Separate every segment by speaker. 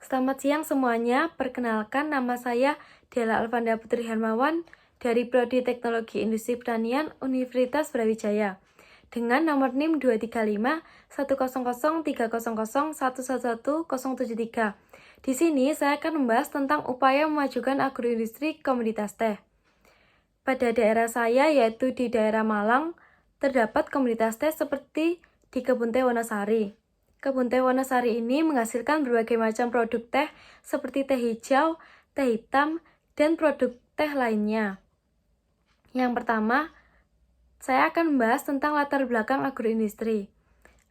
Speaker 1: Selamat siang semuanya, perkenalkan nama saya Della Alvanda Putri Hermawan dari Prodi Teknologi Industri Pertanian Universitas Brawijaya dengan nomor NIM 235 1003001111073. Di sini saya akan membahas tentang upaya memajukan agroindustri komoditas teh. Pada daerah saya, yaitu di daerah Malang, terdapat komoditas teh seperti di Kebun Teh Wonosari. Kebun Teh Wonosari ini menghasilkan berbagai macam produk teh seperti teh hijau, teh hitam, dan produk teh lainnya. Yang pertama, saya akan membahas tentang latar belakang agroindustri.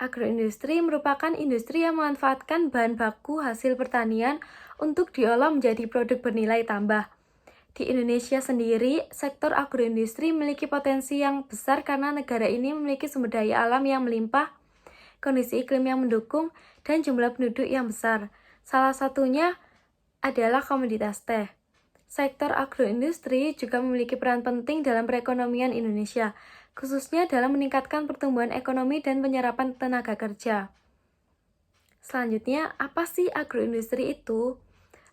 Speaker 1: Agroindustri merupakan industri yang memanfaatkan bahan baku hasil pertanian untuk diolah menjadi produk bernilai tambah. Di Indonesia sendiri, sektor agroindustri memiliki potensi yang besar karena negara ini memiliki sumber daya alam yang melimpah, kondisi iklim yang mendukung, dan jumlah penduduk yang besar. Salah satunya adalah komoditas teh. Sektor agroindustri juga memiliki peran penting dalam perekonomian Indonesia, khususnya dalam meningkatkan pertumbuhan ekonomi dan penyerapan tenaga kerja. Selanjutnya, apa sih agroindustri itu?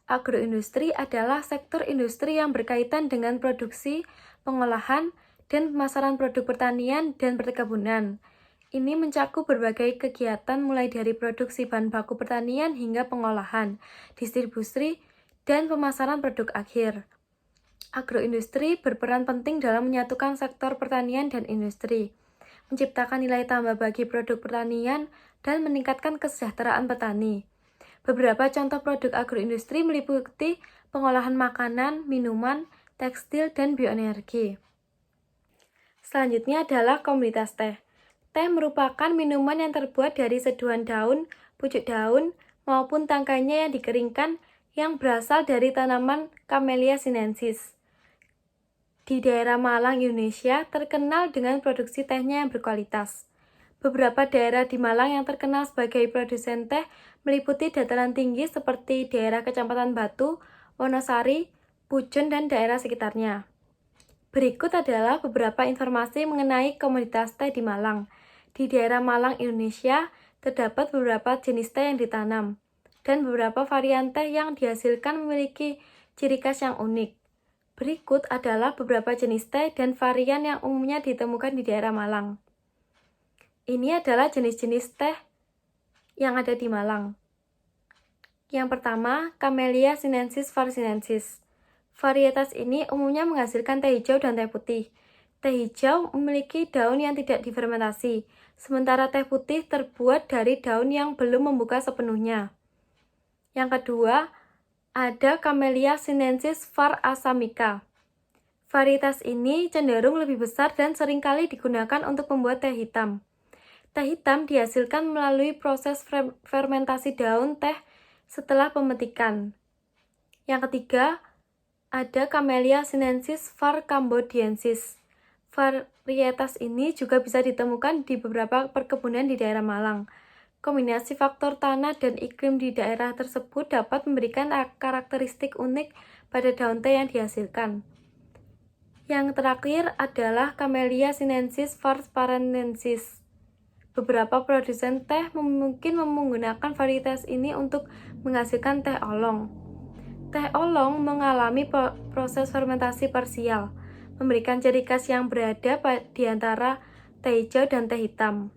Speaker 1: Agroindustri adalah sektor industri yang berkaitan dengan produksi, pengolahan, dan pemasaran produk pertanian dan perkebunan. Ini mencakup berbagai kegiatan mulai dari produksi bahan baku pertanian hingga pengolahan, distribusi, dan pemasaran produk akhir. Agroindustri berperan penting dalam menyatukan sektor pertanian dan industri, menciptakan nilai tambah bagi produk pertanian, dan meningkatkan kesejahteraan petani. Beberapa contoh produk agroindustri meliputi pengolahan makanan, minuman, tekstil, dan bioenergi. Selanjutnya adalah komoditas teh. Teh merupakan minuman yang terbuat dari seduhan daun, pucuk daun, maupun tangkainya yang dikeringkan yang berasal dari tanaman Camellia sinensis. Di daerah Malang, Indonesia, terkenal dengan produksi tehnya yang berkualitas. Beberapa daerah di Malang yang terkenal sebagai produsen teh meliputi dataran tinggi seperti daerah Kecamatan Batu, Wonosari, Pujon, dan daerah sekitarnya. Berikut adalah beberapa informasi mengenai komoditas teh di Malang. Di daerah Malang, Indonesia, terdapat beberapa jenis teh yang ditanam, dan beberapa varian teh yang dihasilkan memiliki ciri khas yang unik. Berikut adalah beberapa jenis teh dan varian yang umumnya ditemukan di daerah Malang. Ini adalah jenis-jenis teh yang ada di Malang. Yang pertama, Camellia sinensis var sinensis. Varietas ini umumnya menghasilkan teh hijau dan teh putih. Teh hijau memiliki daun yang tidak difermentasi, sementara teh putih terbuat dari daun yang belum membuka sepenuhnya. Yang kedua, ada Camellia sinensis var assamica. Varietas ini cenderung lebih besar dan seringkali digunakan untuk membuat teh hitam. Teh hitam dihasilkan melalui proses fermentasi daun teh setelah pemetikan. Yang ketiga, ada Camellia sinensis var cambodiensis. Varietas ini juga bisa ditemukan di beberapa perkebunan di daerah Malang. Kombinasi faktor tanah dan iklim di daerah tersebut dapat memberikan karakteristik unik pada daun teh yang dihasilkan. Yang terakhir adalah Camellia sinensis var paranensis. Beberapa produsen teh mungkin menggunakan varietas ini untuk menghasilkan teh olong. Teh olong mengalami proses fermentasi parsial, memberikan ciri khas yang berada di antara teh hijau dan teh hitam.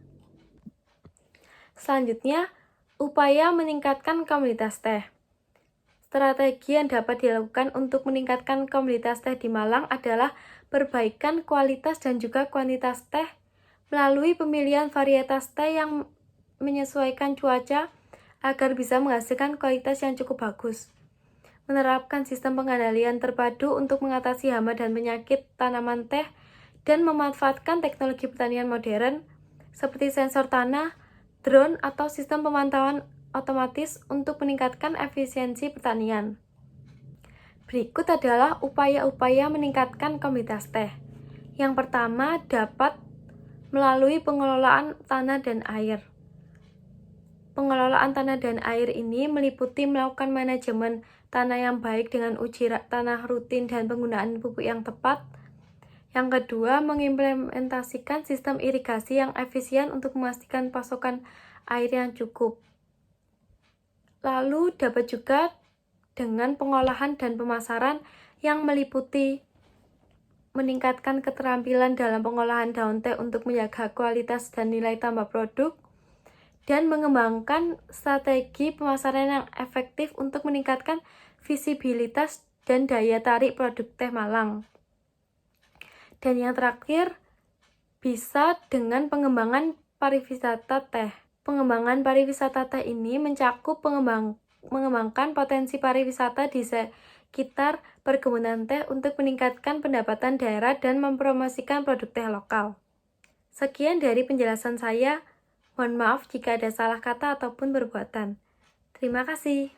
Speaker 1: Selanjutnya, upaya meningkatkan komoditas teh. Strategi yang dapat dilakukan untuk meningkatkan komoditas teh di Malang adalah perbaikan kualitas dan juga kuantitas teh melalui pemilihan varietas teh yang menyesuaikan cuaca agar bisa menghasilkan kualitas yang cukup bagus. Menerapkan sistem pengendalian terpadu untuk mengatasi hama dan penyakit tanaman teh, dan memanfaatkan teknologi pertanian modern seperti sensor tanah, drone, atau sistem pemantauan otomatis untuk meningkatkan efisiensi pertanian. Berikut adalah upaya-upaya meningkatkan komoditas teh. Yang pertama, dapat melalui pengelolaan tanah dan air. Pengelolaan tanah dan air ini meliputi melakukan manajemen tanah yang baik dengan uji tanah rutin dan penggunaan pupuk yang tepat. Yang kedua, mengimplementasikan sistem irigasi yang efisien untuk memastikan pasokan air yang cukup. Lalu dapat juga dengan pengolahan dan pemasaran yang meliputi meningkatkan keterampilan dalam pengolahan daun teh untuk menjaga kualitas dan nilai tambah produk, dan mengembangkan strategi pemasaran yang efektif untuk meningkatkan visibilitas dan daya tarik produk teh Malang. Dan yang terakhir, bisa dengan pengembangan pariwisata teh. Pengembangan pariwisata teh ini mencakup mengembangkan potensi pariwisata di sekitar perkebunan teh untuk meningkatkan pendapatan daerah dan mempromosikan produk teh lokal. Sekian dari penjelasan saya. Mohon maaf jika ada salah kata ataupun perbuatan. Terima kasih.